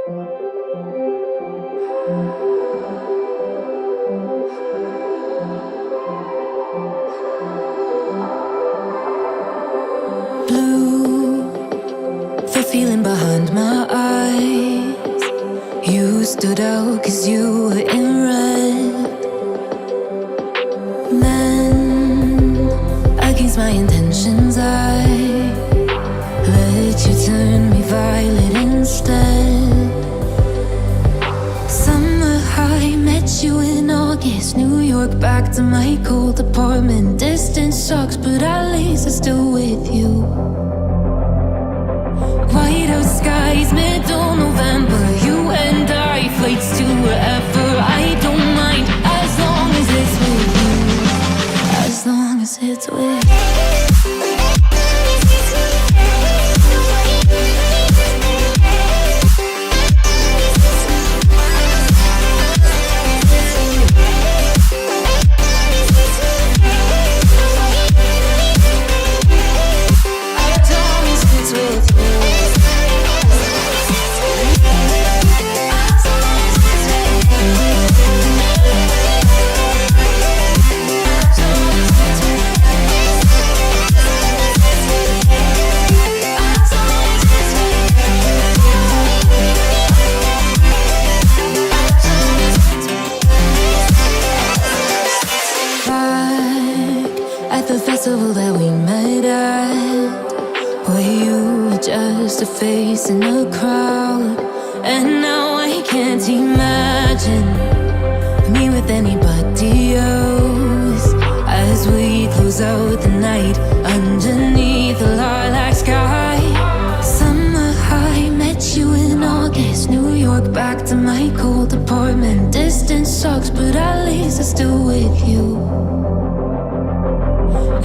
Blue, the feeling behind my eyes. You stood out 'cause you were in red. Then, against my intentions, I let you turn me violet instead. Summer high, met you in August. New York, back to my cold apartment. Distance sucks, but at least I'm still with you. Whiteout skies, middle November. You and I, flights to wherever. I don't mind, as long as it's with you. As long as it's with you. That we met at, where you were just a face in a crowd. And now I can't imagine me with anybody else. As we close out the night underneath the lilac sky. Summer high, met you in August. New York, back to my cold apartment. Distance sucks, but at least I'm still with you.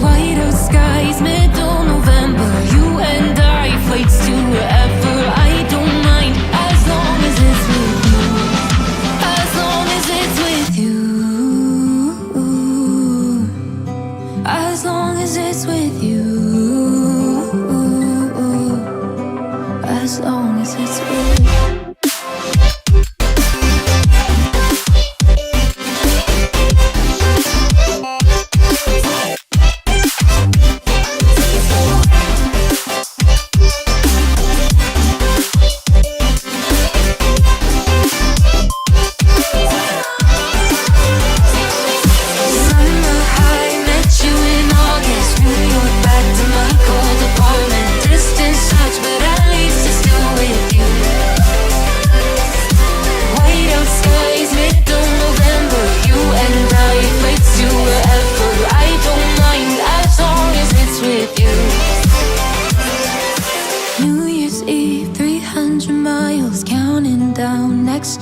Whiteout skies, middle November. You and I, flights to wherever. I don't mind, as long as it's with you. As long as it's with you. As long as it's with you. As long as it's with you.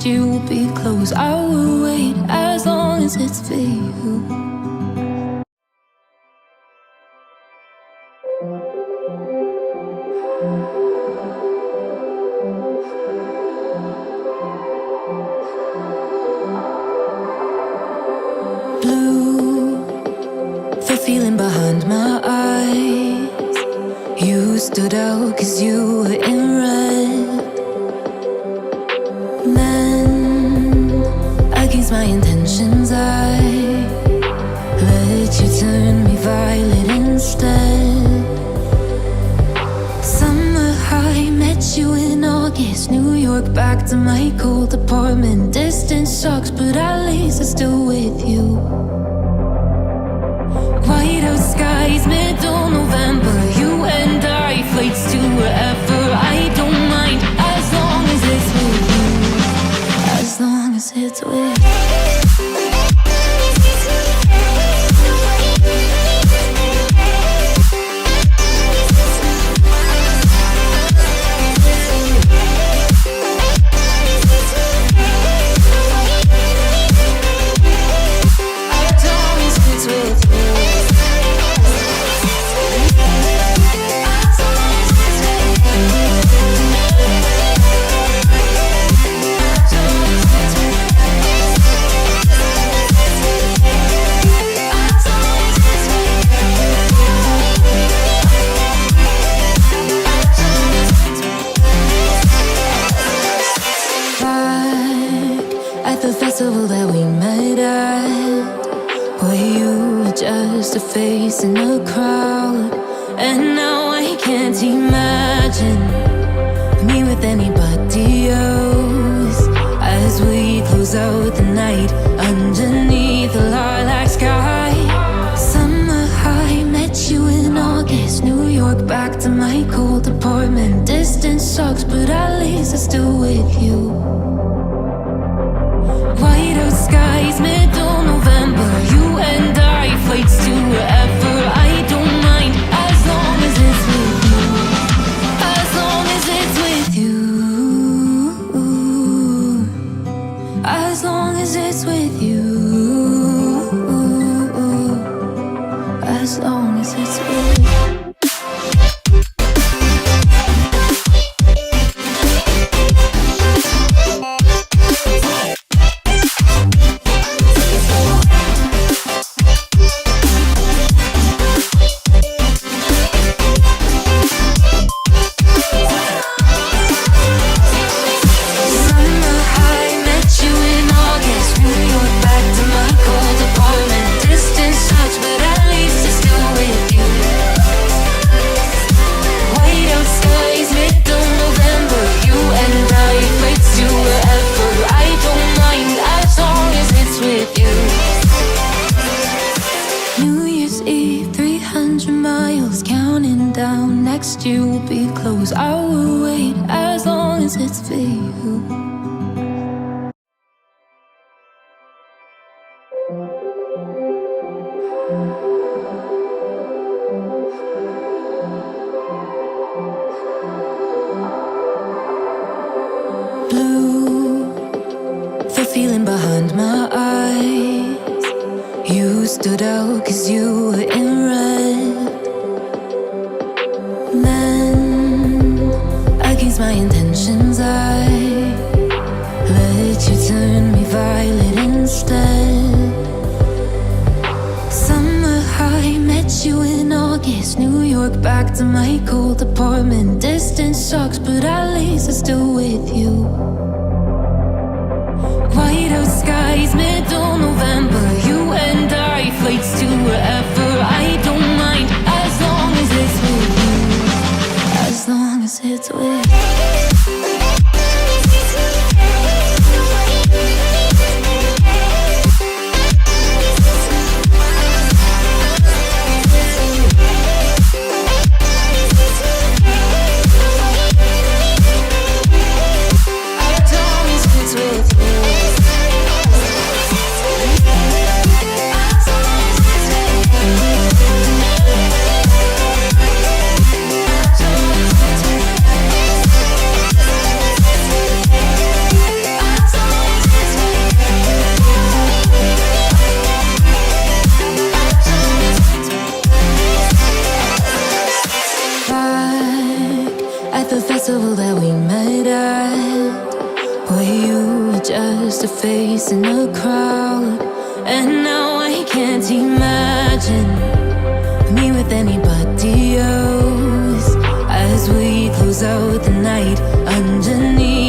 You will be close. I will wait as long as it's for you. Blue, the feeling behind my eyes. You stood out 'cause you were in red. Against my intentions, I let you turn me violet instead. Summer high, met you in August. New York, back to my cold apartment. Distance sucks, but at least I'm still with you. Whiteout skies, middle November. You and I, flights to wherever. I don't mind, as long as it's with you. As long as it's with you. With you. face in a crowd, and now I can't imagine me with anybody else. As we close out the night underneath the lilac sky. Summer high, met you in August. New York, back to my cold apartment. Distance sucks, but at least I'm still with you. White out skies, middle November. You and I, flights to wherever. I don't mind, as long as it's with you. As long as it's with you. As long as it's with you. As long as it's with you. You'll be close, I will wait as long as it's for you. Blue, the feeling behind my eyes. You stood out 'cause you were in red. Against my intentions, I let you turn me violet instead. Summer high, met you in August. New York, back to my cold apartment. Distance sucks, but at least I'm still with you. White out skies, middle November. You and I, flights to wherever. I don't mind, as long as it's with you. As long as it's with you. The festival that we met at, where you were just a face in a crowd, and now I can't imagine me with anybody else. As we close out the night underneath